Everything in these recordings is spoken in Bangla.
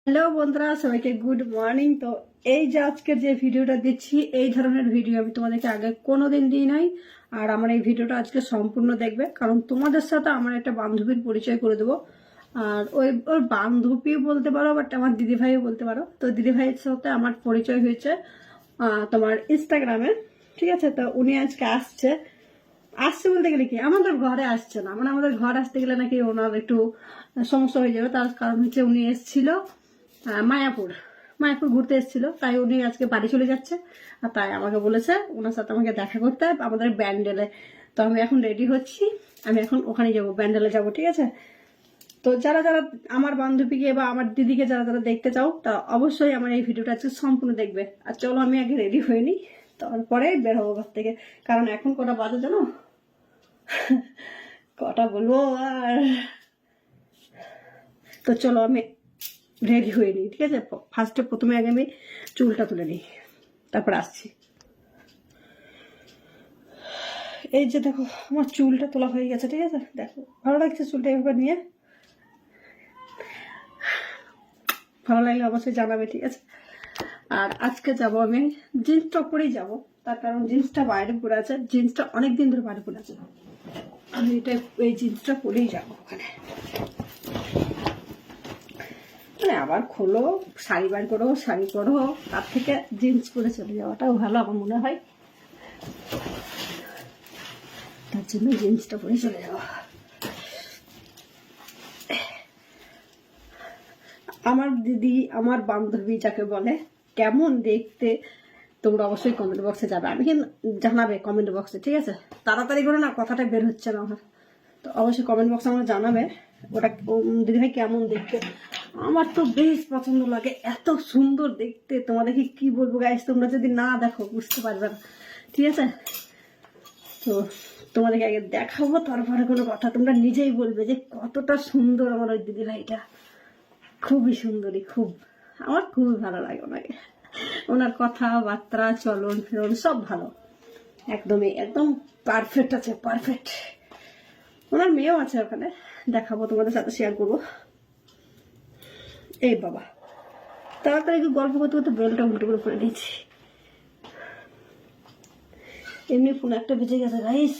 হ্যালো বন্ধুরা, সবাইকে গুড মর্নিং। তো এই যে আজকের যে ভিডিওটা দিচ্ছি, এই ধরনের ভিডিও আমি তোমাদেরকে আগে কোনোদিন দিই নাই। আর আমার এই ভিডিওটা আজকে সম্পূর্ণ দেখবে, কারণ তোমাদের সাথে আমার একটা বান্ধবীর পরিচয় করে দেবো। আর ওর বান্ধবীও বলতে পারো, বাট আমার দিদিভাইও বলতে পারো। তো দিদিভাইয়ের সাথে আমার পরিচয় হয়েছে তোমার ইনস্টাগ্রামে, ঠিক আছে। তো উনি আজকে আসছে বলতে গেলে কি আমাদের ঘরে আসছে না, মানে আমাদের ঘর আসতে গেলে নাকি ওনার একটু সমস্যা হয়ে যাবে। তার কারণ হচ্ছে উনি এসেছিল মায়াপুর মায়াপুর ঘুরতে এসেছিল, তাই উনি আজকে বাড়ি চলে যাচ্ছে। আর তাই আমাকে বলেছে ওনার সাথে আমাকে দেখা করতে আমাদের ব্যান্ডেলে। তো আমি এখন রেডি হচ্ছি, আমি এখন ওখানে যাব, ব্যান্ডেলে যাব, ঠিক আছে। তো যারা যারা আমার বান্ধবীকে বা আমার দিদিকে যারা যারা দেখতে চাও, তা অবশ্যই আমার এই ভিডিওটা আজকে সম্পূর্ণ দেখবে। আর চলো আমি আগে রেডি হয়ে নিই, তারপরে বের হবো ঘর থেকে। কারণ এখন কটা বাজে জানো? কটা বলবো আর। তো চলো আমি রেডি হয়ে নিই, ঠিক আছে। প্রথমে আগে আমি চুলটা তুলে নিই, তারপর আসছি। এই যে দেখো আমার চুলটা তোলা হয়ে গেছে, ঠিক আছে। দেখো ভালো লাগছে চুলটা এভাবে নিয়ে? ভালো লাগলে অবশ্যই জানাবে, ঠিক আছে। আর আজকে যাব আমি জিন্স টপ পরেই যাবো, তার কারণ জিন্সটা বাইরে পরে আছে, জিন্সটা অনেকদিন ধরে বাইরে পরে আছে। আমি এই জিন্সটা পরেই যাবো ওখানে। মানে আবার খোলো, শাড়ি বার করো, শাড়ি পরো, তার থেকে জিন্স পরে চলে যাওয়াটাও ভালো আমার মনে হয়। তার জন্য জিন্সটা পরে চলে যাওয়া। আমার দিদি, আমার বান্ধবী যাকে বলে, কেমন দেখতে তোমরা অবশ্যই কমেন্ট বক্সে যাবে, আমি কিন্তু জানাবে কমেন্ট বক্সে, ঠিক আছে। তাড়াতাড়ি করে না, কথাটা বের হচ্ছে না আমার। তো অবশ্যই কমেন্ট বক্সে আমার জানাবে ওটা দিদিভাই কেমন দেখতে। আমার তো বেশ পছন্দ লাগে, এত সুন্দর দেখতে। তোমাদেরকে কি বলবো গাইস, তোমরা যদি না দেখো বুঝতে পারবে না, ঠিক আছে। তো তোমাদেরকে আগে দেখাবো, তারপরে কোনো কথা তোমরা নিজেই বলবে যে কতটা সুন্দর আমার ওই দিদিভাইটা। খুবই সুন্দরী, আমার খুবই ভালো লাগে ওনাকে। ওনার কথাবার্তা, চলন ফিরন সব ভালো, একদম পারফেক্ট আছে, পারফেক্ট। ওনার মেয়েও আছে ওখানে, দেখাবো তোমাদের সাথে, শেয়ার করবো। এই বাবা, তাড়াতাড়ি একটু গল্প করতে করতে বেলটা উল্টো করে পড়ে নিয়েছি। এমনি ফোন একটা বেঁচে গেছে গাইস।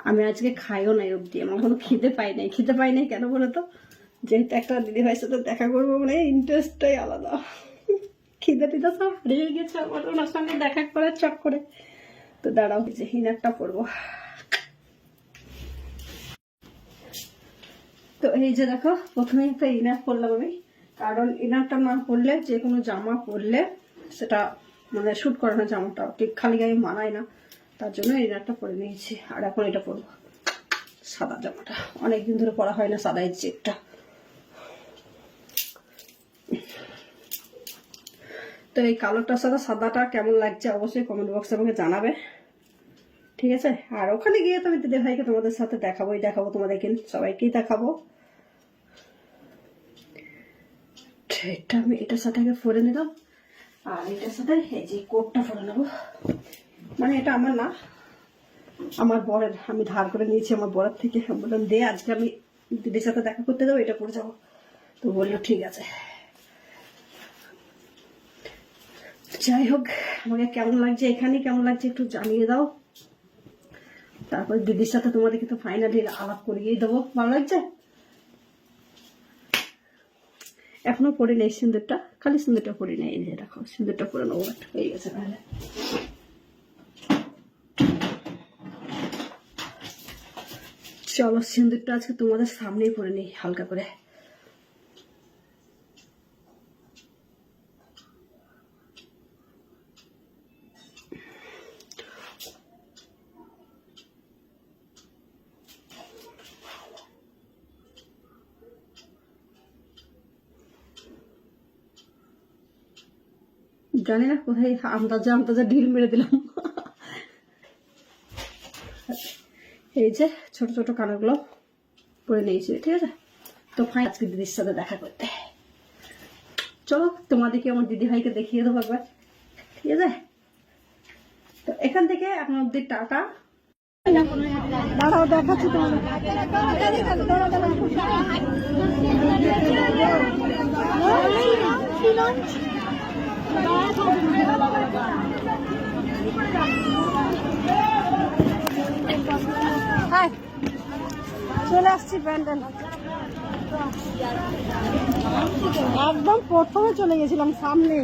আমি আজকে খাইও নাই অব্দি, আমার কোনো খিদে পাই নাই কেন বলো তো? যেহেতু একটা দিদিভাইয়ের সাথে দেখা করবো, মানে ইন্টারেস্টটাই আলাদা। খিদে টিদে সব হারিয়ে গেছে আমার ওনার সঙ্গে দেখা করার চক্করে। তো দাঁড়াও, যে ইনারটা পরবো। তো এই যে দেখো, প্রথমে একটা ইনার পরলাম আমি, কারণ ইনারটা না পরলে যে কোনো জামা পরলে সেটা মানে শুট করে না, জামাটা ঠিক খালি গায়ে মানায় না। তার জন্য ইনারটা পরে নিয়েছি। আর এখন এটা পরবো, সাদা জামাটা অনেকদিন ধরে পরা হয় না, সাদা এই চেকটা। তো এই কালোটার সাথে সাদাটা কেমন লাগছে অবশ্যই কমেন্ট বক্সে আমাকে জানাবে, ঠিক আছে। আর ওখানে গিয়ে তো আমি দিদিভাইকে তোমাদের সাথে দেখাবো, তোমাদেরকে সবাইকেই দেখাবো। এটা আমি এটার সাথে আগে পরে নিলাম, আর এটার সাথে এই যে কোটটা পরে নেবো। মানে এটা আমার না, আমার বরের, আমি ধার করে নিয়েছি আমার বরের থেকে। বললাম দে, আজকে আমি দিদির সাথে দেখা করতে যাবো, এটা পরে যাবো। তো বললো ঠিক আছে। যাই হোক, আমাকে কেমন লাগছে এখানে, কেমন লাগছে একটু জানিয়ে দাও। তারপর দিদির সাথে তোমাদেরকে তো ফাইনালি আলাপ করিয়েই দেবো। ভালো লাগছে? এখনো পরে নেই সিঁদুরটা, খালি সিঁদুরটা পরে নেই। এই যে দেখো, সিঁদুরটা পরে নেবো, হয়ে গেছে তাহলে। চলো সিঁদুরটা আজকে তোমাদের সামনেই পরে নেই হালকা করে। জানি না কোথায় আন্দাজে ঢিল মেরে দিলাম। এই যে ছোট ছোট কানাগুলো পরে নিয়েছি, ঠিক আছে। তো ফাইন, আজকে দিদির সাথে দেখা করতে। চলো তোমাদেরকে আমার দিদিভাইকে দেখিয়ে দেবো একবার, ঠিক আছে? তো এখান থেকে এখন অব্দি টাটা। দাঁড়াও দেখাচ্ছি তোমাদের। চলে আসছি প্যান্ডেল, একদম প্রথমে চলে গেছিলাম সামনে।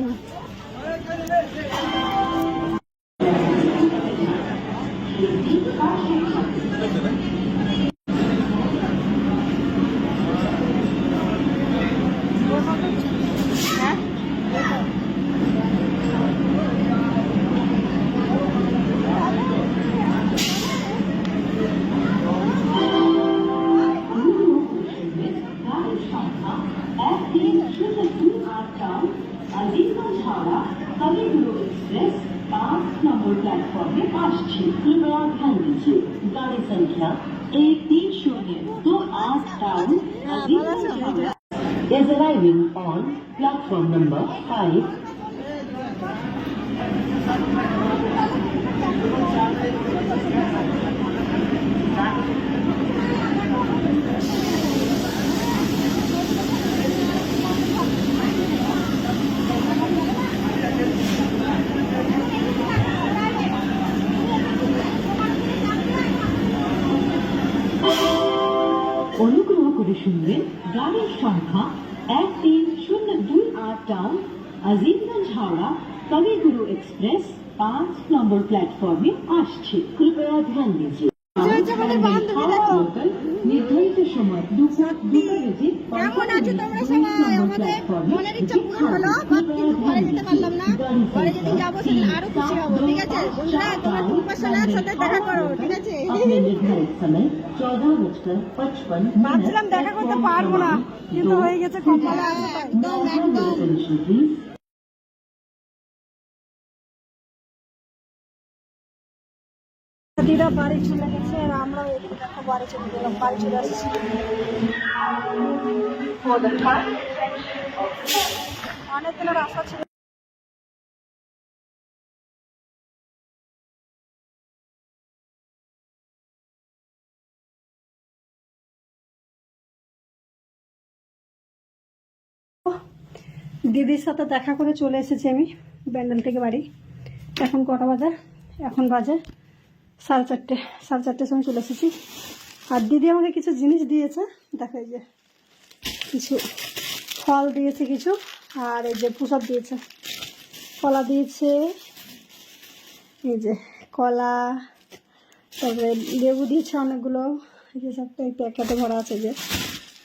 कविगुरु एक्सप्रेस 5 नंबर प्लेटफॉर्म में আসছে। कृपया ध्यान दीजिए गाड़ी संख्या 1302 town is arriving on platform number 5. অনুগ্রহ করে শুনবেন গাড়ির সংখ্যা 1302 টাউন আজিমগঞ্জ হাওড়া কবিগুরু এক্সপ্রেস 5 নম্বর প্ল্যাটফর্মে আসছে। कृपया ध्यान दीजिए নির্ধারিত সময় দুপুর 2টা বেজে 5 নম্বর প্ল্যাটফর্মে निर्धारित समय 14:55। ভাবছিলাম দেখা করতে পারবো না, কিন্তু হয়ে গেছে কপালে আছে। দিদা বাড়ি চলে গেছে আর আমরা এদিকে দেখো বাড়ি চলে গেলাম, বাড়ি চলে আসছি। অনেক দিনের আশা ছিল। দিদির সাথে দেখা করে চলে এসেছি আমি ব্যান্ডেল থেকে বাড়ি। এখন কটা বাজে? এখন বাজে 4:30। 4:30 সময় চলে এসেছি। আর দিদি আমাকে কিছু জিনিস দিয়েছে, দেখো এই যে কিছু ফল দিয়েছে কিছু, আর এই যে প্রসাদ দিয়েছে, কলা দিয়েছে, এই যে কলা, তারপরে লেবু দিয়েছে অনেকগুলো, এই যে সবটা এই প্যাকেটে ভরা আছে। যে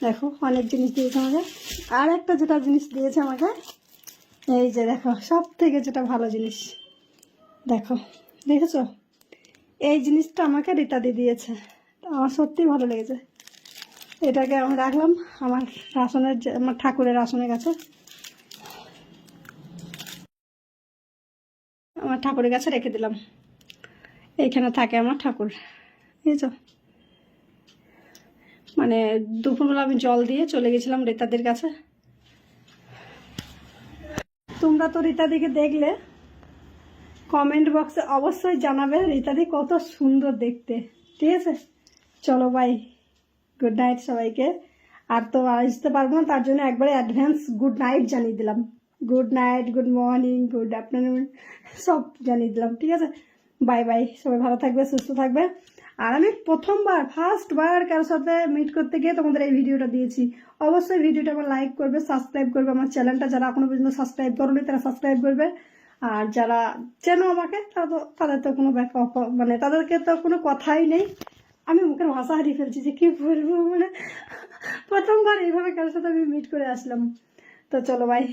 দেখো অনেক জিনিস দিয়েছে আমাকে। আর একটা যেটা জিনিস দিয়েছে আমাকে, এই যে দেখো সব থেকে যেটা ভালো জিনিস, দেখো দেখেছো, এই জিনিসটা আমাকে রীতাদি দিয়েছে। আমার সত্যি ভালো লেগেছে। এটাকে আমি রাখলাম আমার রাসনের, আমার ঠাকুরের রাসনের কাছে, আমার ঠাকুরের কাছে রেখে দিলাম। এইখানে থাকে আমার ঠাকুর, বুঝেছো? মানে দুপুরবেলা আমি জল দিয়ে চলে গেছিলাম রীতাদির কাছে। তোমরা তো রীতাদিকে দেখলে, কমেন্ট বক্সে অবশ্যই জানাবে রীতাদি কত সুন্দর দেখতে, ঠিক আছে? চলো বাই, গুড নাইট সবাইকে। আর তো আসতে পারবো না, তার জন্য একবারে অ্যাডভান্স গুড নাইট জানিয়ে দিলাম। Good night, good morning, good afternoon সব জানিয়ে দিলাম, ঠিক আছে? বাই বাই, সবাই ভালো থাকবে, সুস্থ থাকবে। আর আমি ফার্স্টবার কারোর সাথে মিট করতে গিয়ে তোমাদের এই ভিডিওটা দিয়েছি। অবশ্যই ভিডিওটা আমার লাইক করবে, সাবস্ক্রাইব করবে, আমার চ্যানেলটা যারা এখনো পর্যন্ত সাবস্ক্রাইব করোনি তারা সাবস্ক্রাইব করবে। আর যারা চেনো আমাকে তাদের তো কোনো মানে তাদেরকে তো কোনো কথাই নেই। আমি মুখের ভাষা হারিয়ে ফেলছি যে কি বলবো, মানে প্রথমবার এইভাবে কারোর সাথে আমি মিট করে আসলাম। তো চলো বাই।